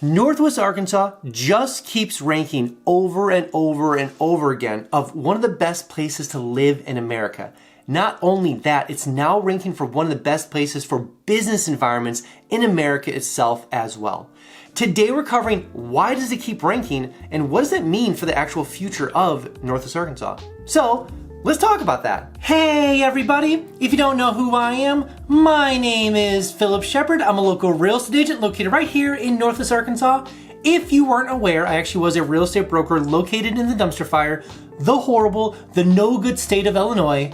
Northwest Arkansas just keeps ranking over and over and over again of one of the best places to live in America. Not only that, it's now ranking for one of the best places for business environments in America itself as well. Today we're covering why does it keep ranking and what does it mean for the actual future of Northwest Arkansas. So let's talk about that. Hey everybody, if you don't know who I am, my name is Phillip Shepard. I'm a local real estate agent located right here in Northwest Arkansas. If you weren't aware, I actually was a real estate broker located in the dumpster fire, the horrible, the no good state of Illinois,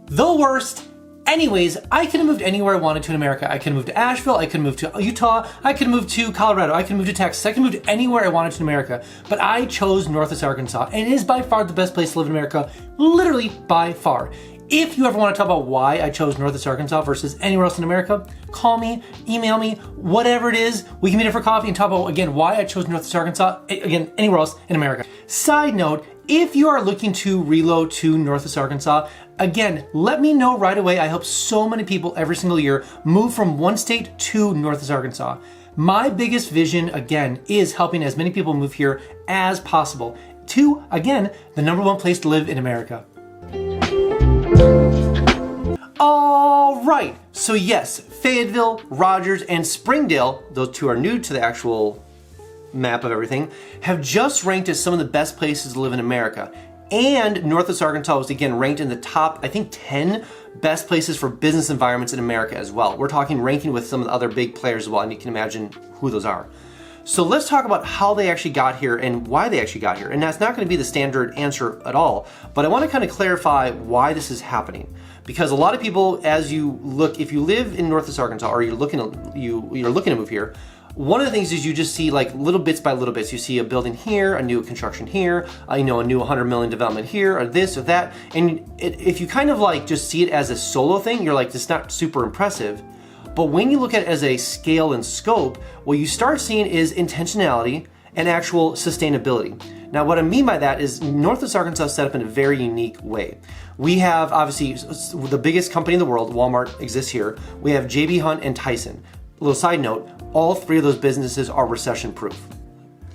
the worst. Anyways, I could have moved anywhere I wanted to in America. I could have moved to Asheville, I could have moved to Utah, I could have moved to Colorado, I could have moved to Texas, I could have moved anywhere I wanted to in America. But I chose Northwest Arkansas, and it is by far the best place to live in America, literally by far. If you ever want to talk about why I chose Northwest Arkansas versus anywhere else in America, call me, email me, whatever it is. We can meet up for coffee and talk about, again, why I chose Northwest Arkansas, again, anywhere else in America. Side note, if you are looking to reload to Northwest Arkansas, again, let me know right away. I help so many people every single year move from one state to Northwest Arkansas. My biggest vision, again, is helping as many people move here as possible to, again, the #1 place to live in America. All right, so yes, Fayetteville, Rogers, and Springdale, those two are new to the actual map of everything, have just ranked as some of the best places to live in America. And Northwest Arkansas was again ranked in the top, I think 10 best places for business environments in America as well. We're talking ranking with some of the other big players as well, and you can imagine who those are. So let's talk about how they actually got here and why they actually got here. And that's not going to be the standard answer at all, but I want to kind of clarify why this is happening. Because a lot of people, as you look, if you live in Northwest Arkansas or you're looking to move here, one of the things is you just see like little bits by little bits. You see a building here, a new construction here, a new $100 million development here, or this or that. And if you kind of like just see it as a solo thing, you're like, it's not super impressive. But when you look at it as a scale and scope, what you start seeing is intentionality and actual sustainability. Now, what I mean by that is Northwest Arkansas is set up in a very unique way. We have obviously the biggest company in the world, Walmart, exists here. We have JB Hunt and Tyson. A little side note, all three of those businesses are recession proof.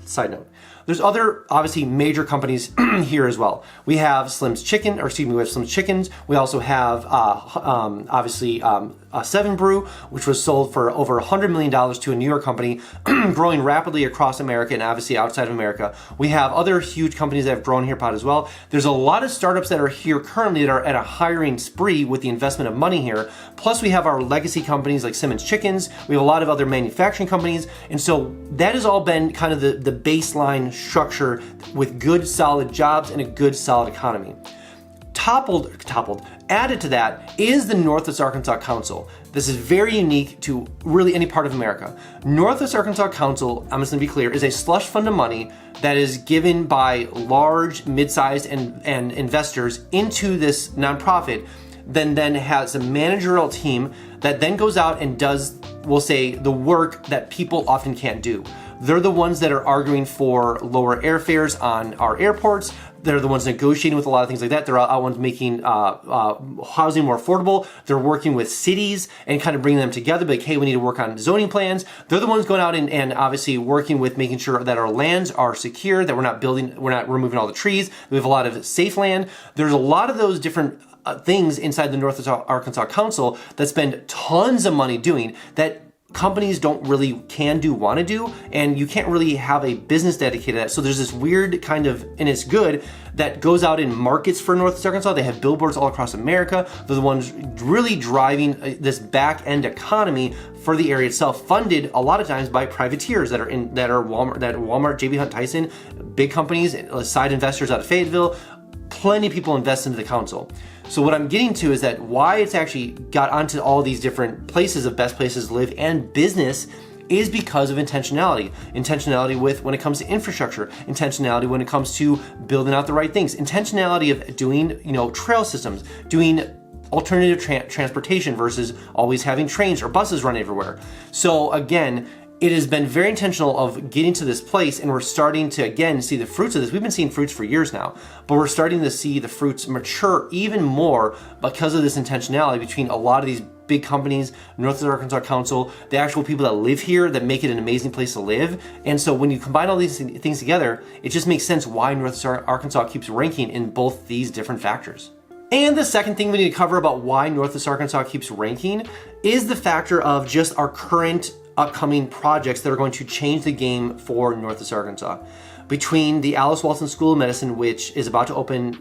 Side note. There's other, obviously, major companies here as well. We have Slim's Chicken, or excuse me, we have Slim's Chickens. We also have, obviously, Seven Brew, which was sold for over $100 million to a New York company, growing rapidly across America and obviously outside of America. We have other huge companies that have grown here as well. There's a lot of startups that are here currently that are at a hiring spree with the investment of money here. Plus, we have our legacy companies like Simmons Chickens. We have a lot of other manufacturing companies. And so that has all been kind of the baseline structure with good, solid jobs and a good, solid economy. Added to that is the Northwest Arkansas Council. This is very unique to really any part of America. Northwest Arkansas Council, I'm just gonna be clear, is a slush fund of money that is given by large, mid-sized and investors into this nonprofit, then has a managerial team that then goes out and does, we'll say, the work that people often can't do. They're the ones that are arguing for lower airfares on our airports. They're the ones negotiating with a lot of things like that. They're out ones making housing more affordable. They're working with cities and kind of bringing them together. Like, hey, we need to work on zoning plans. They're the ones going out and obviously working with making sure that our lands are secure, that we're not removing all the trees. We have a lot of safe land. There's a lot of those different things inside the Northwest Arkansas Council that spend tons of money doing that companies don't really want to do, and you can't really have a business dedicated to that. So there's this weird kind of, and it's good, that goes out in markets for Northwest Arkansas. They have billboards all across America. They're the ones really driving this back end economy for the area itself, funded a lot of times by privateers that are Walmart, JB Hunt, Tyson, big companies, side investors out of Fayetteville. Plenty of people invest into the council. So what I'm getting to is that why it's actually got onto all these different places of best places to live and business is because of intentionality. Intentionality with when it comes to infrastructure, intentionality when it comes to building out the right things, intentionality of doing, trail systems, doing alternative transportation versus always having trains or buses run everywhere. So again, it has been very intentional of getting to this place, and we're starting to, again, see the fruits of this. We've been seeing fruits for years now, but we're starting to see the fruits mature even more because of this intentionality between a lot of these big companies, Northwest Arkansas Council, the actual people that live here that make it an amazing place to live. And so when you combine all these things together, it just makes sense why Northwest Arkansas keeps ranking in both these different factors. And the second thing we need to cover about why Northwest Arkansas keeps ranking is the factor of just our current upcoming projects that are going to change the game for Northwest Arkansas. Between the Alice Walton School of Medicine, which is about to open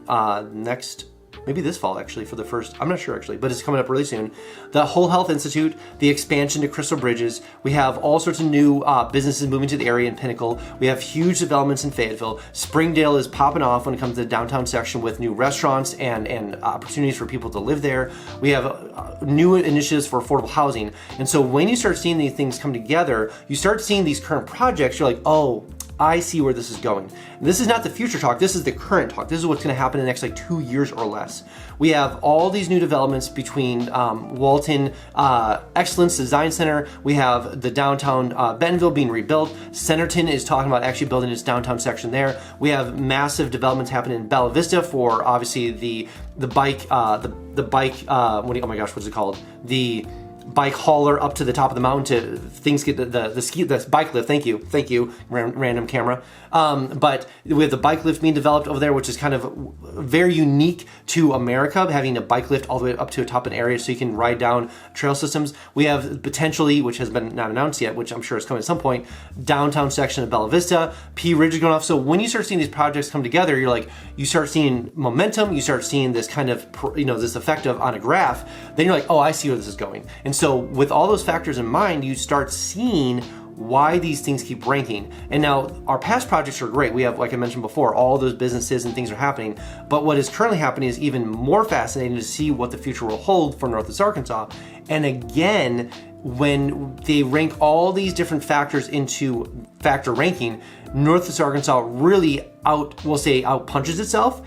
maybe this fall actually for the first, I'm not sure actually, but it's coming up really soon. The Whole Health Institute, the expansion to Crystal Bridges. We have all sorts of new businesses moving to the area in Pinnacle. We have huge developments in Fayetteville. Springdale is popping off when it comes to the downtown section with new restaurants and opportunities for people to live there. We have new initiatives for affordable housing. And so when you start seeing these things come together, you start seeing these current projects, you're like, oh, I see where this is going. And this is not the future talk, this is the current talk. This is what's gonna happen in the next 2 years or less. We have all these new developments between Walton Excellence Design Center. We have the downtown Bentonville being rebuilt. Centerton is talking about actually building its downtown section there. We have massive developments happening in Bella Vista for obviously the bike, oh my gosh, what's it called? The bike hauler up to the top of the mountain to things get the bike lift. Thank you, random camera. But we have the bike lift being developed over there, which is kind of very unique to America, having a bike lift all the way up to the top of an area so you can ride down trail systems. We have potentially, which has been not announced yet, which I'm sure is coming at some point, downtown section of Bella Vista, P Ridge is going off. So when you start seeing these projects come together, you're like, you start seeing momentum, you start seeing this kind of, this effect of on a graph, then you're like, oh, I see where this is going. And so with all those factors in mind, you start seeing why these things keep ranking. And now our past projects are great. We have, like I mentioned before, all those businesses and things are happening. But what is currently happening is even more fascinating to see what the future will hold for Northwest Arkansas. And again, when they rank all these different factors into factor ranking, Northwest Arkansas really outpunches itself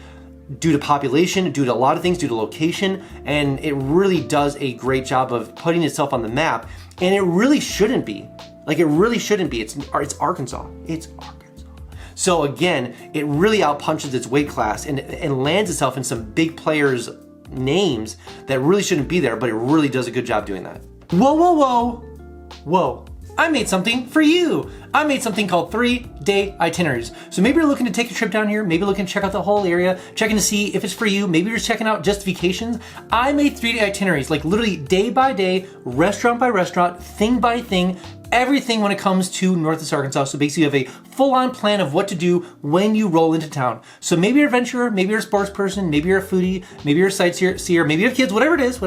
due to population, due to a lot of things, due to location, and it really does a great job of putting itself on the map. And it really shouldn't be. It really shouldn't be. It's Arkansas. It's Arkansas. So again, it really outpunches its weight class and lands itself in some big players' names that really shouldn't be there, but it really does a good job doing that. Whoa. I made something for you. I made something called 3-day itineraries. So maybe you're looking to take a trip down here, maybe looking to check out the whole area, checking to see if it's for you, maybe you're just checking out just vacations. I made 3-day itineraries, literally day by day, restaurant by restaurant, thing by thing, everything when it comes to Northwest Arkansas. So basically you have a full-on plan of what to do when you roll into town. So maybe you're a adventurer, maybe you're a sports person, maybe you're a foodie, maybe you're a sightseer, maybe you have kids, whatever it is.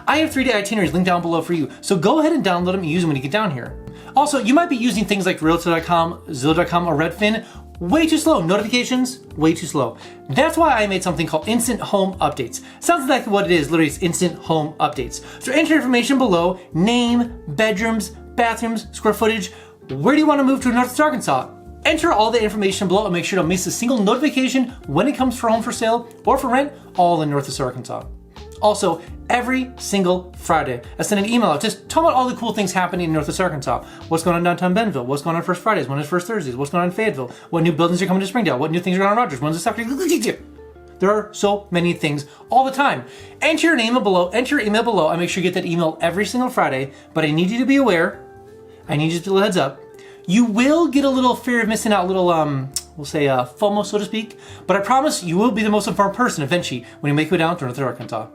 I have 3-day itineraries linked down below for you. So go ahead and download them and use them when you get down here. Also, you might be using things like Realtor.com, Zillow.com, or Redfin. Way too slow. Notifications, way too slow. That's why I made something called Instant Home Updates. Sounds exactly what it is, literally it's Instant Home Updates. So enter information below, name, bedrooms, bathrooms, square footage. Where do you want to move to in Northwest Arkansas? Enter all the information below and make sure to miss a single notification when it comes for home for sale or for rent, all in Northwest Arkansas. Also, every single Friday, I send an email out just talking about all the cool things happening in Northwest Arkansas. What's going on downtown Bentonville? What's going on First Fridays? When is First Thursdays? What's going on in Fayetteville? What new buildings are coming to Springdale? What new things are going on in Rogers? When's the Saturday? There are so many things all the time. Enter your email below. I make sure you get that email every single Friday, but I need you to be aware. I need you to get a heads up. You will get a little fear of missing out, we'll say FOMO, so to speak, but I promise you will be the most informed person eventually when you make it down to Northwest Arkansas.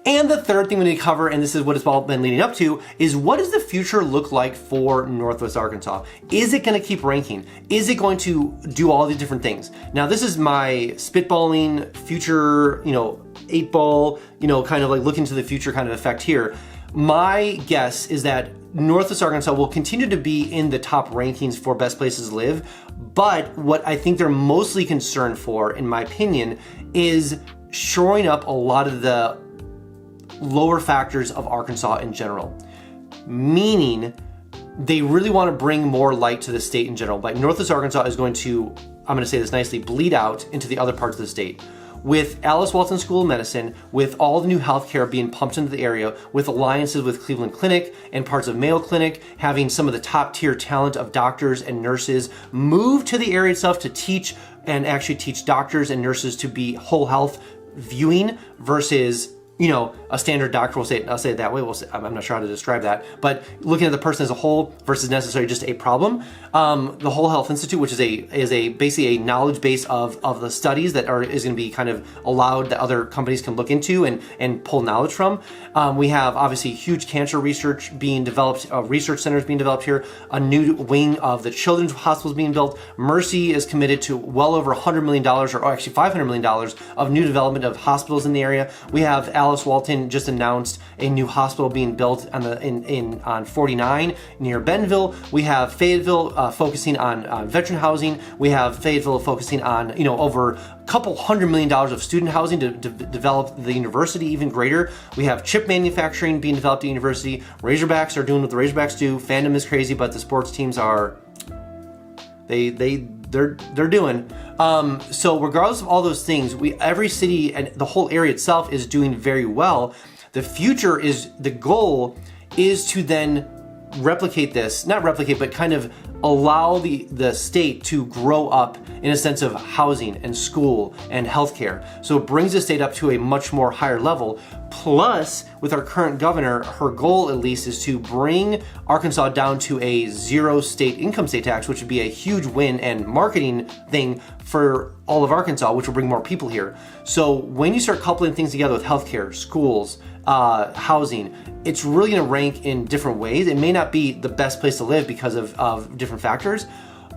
And the third thing we need to cover, and this is what it's all been leading up to, is what does the future look like for Northwest Arkansas? Is it going to keep ranking? Is it going to do all these different things? Now, this is my spitballing future, 8-ball, kind of looking to the future kind of effect here. My guess is that Northwest Arkansas will continue to be in the top rankings for best places to live, but what I think they're mostly concerned for, in my opinion, is shoring up a lot of the lower factors of Arkansas in general. Meaning, they really want to bring more light to the state in general. Like Northwest Arkansas is going to, I'm going to say this nicely, bleed out into the other parts of the state. With Alice Walton School of Medicine, with all the new healthcare being pumped into the area, with alliances with Cleveland Clinic and parts of Mayo Clinic, having some of the top tier talent of doctors and nurses move to the area itself to teach and actually teach doctors and nurses to be whole health viewing versus you know, a standard doctor will say it, I'll say it that way. I'm not sure how to describe that, but looking at the person as a whole versus necessarily just a problem. The Whole Health Institute, which is basically a knowledge base of the studies that is going to be kind of allowed that other companies can look into and pull knowledge from. We have obviously huge cancer research being developed, research centers being developed here, a new wing of the children's hospitals being built. Mercy is committed to well over $100 million, or actually $500 million of new development of hospitals in the area. We have Alice Walton just announced a new hospital being built on 49 near Bentonville. We have Fayetteville focusing on veteran housing. We have Fayetteville focusing on, you know, over a couple $100 million of student housing to develop the university even greater. We have chip manufacturing being developed at the university. Razorbacks are doing what the Razorbacks do. Fandom is crazy, but the sports teams are they're doing. So regardless of all those things, every city and the whole area itself is doing very well. The goal is to then replicate this, not replicate, but kind of allow the state to grow up in a sense of housing and school and healthcare. So it brings the state up to a much more higher level. Plus, with our current governor, her goal at least is to bring Arkansas down to a zero state income state tax, which would be a huge win and marketing thing for all of Arkansas, which will bring more people here. So when you start coupling things together with healthcare, schools, housing, it's really going to rank in different ways. It may not be the best place to live because of different factors,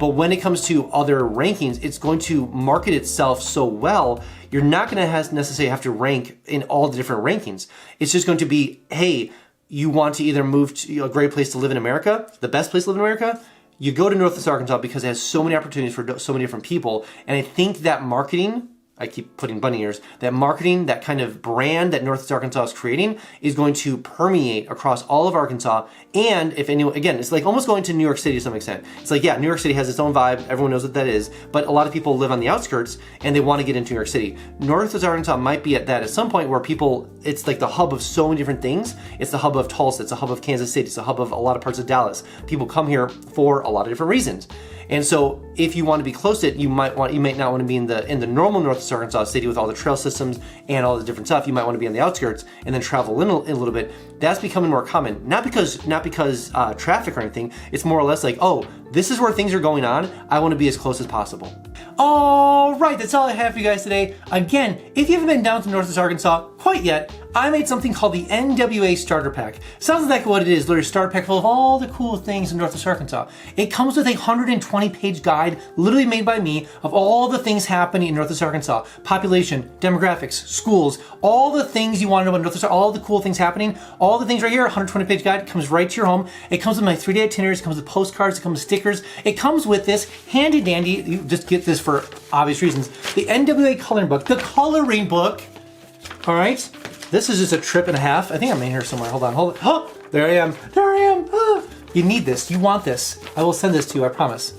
but when it comes to other rankings, it's going to market itself so well, you're not going to necessarily have to rank in all the different rankings. It's just going to be, hey, you want to either move to a great place to live in America, the best place to live in America, you go to Northwest Arkansas because it has so many opportunities for so many different people. And I think that marketing, I keep putting bunny ears, that marketing, that kind of brand that Northwest Arkansas is creating is going to permeate across all of Arkansas. And if anyone, again, it's like almost going to New York City to some extent. It's like, yeah, New York City has its own vibe. Everyone knows what that is. But a lot of people live on the outskirts and they want to get into New York City. Northwest Arkansas might be at that at some point where people, it's like the hub of so many different things. It's the hub of Tulsa. It's the hub of Kansas City. It's the hub of a lot of parts of Dallas. People come here for a lot of different reasons. And so if you want to be close to it, you might not want to be in the normal Northwest Arkansas city with all the trail systems and all the different stuff. You might want to be on the outskirts and then travel in a little bit. That's becoming more common. Not because traffic or anything. It's more or less like, oh, this is where things are going on. I want to be as close as possible. All right, that's all I have for you guys today. Again, if you haven't been down to Northwest Arkansas quite yet, I made something called the NWA Starter Pack. Sounds like what it is, literally a starter pack full of all the cool things in Northwest Arkansas. It comes with a 120-page guide, literally made by me, of all the things happening in Northwest Arkansas. Population, demographics, schools, all the things you want to know about Northwest Arkansas, all the cool things happening, all the things right here, 120-page guide, comes right to your home. It comes with my 3-day itineraries, it comes with postcards, it comes with stickers. It comes with this handy dandy, you just get this for obvious reasons, the NWA coloring book, the coloring book. All right, this is just a trip and a half. I think I'm in here somewhere. Hold on. Oh, there I am. Oh, you need this. You want this. I will send this to you, I promise.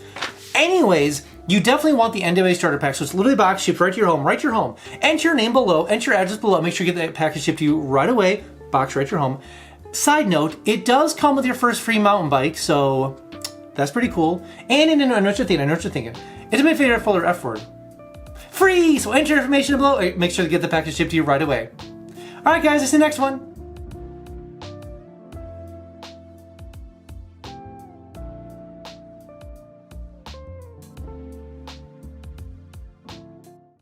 Anyways, you definitely want the NWA starter pack. So it's literally box shipped right to your home. Enter your name below, enter your address below. Make sure you get that package shipped to you right away. Box right to your home. Side note, it does come with your first free mountain bike, so that's pretty cool. And I know what you're thinking. It's my favorite folder, F word. Free! So enter your information below. Make sure to get the package shipped to you right away. All right, guys, see you next one.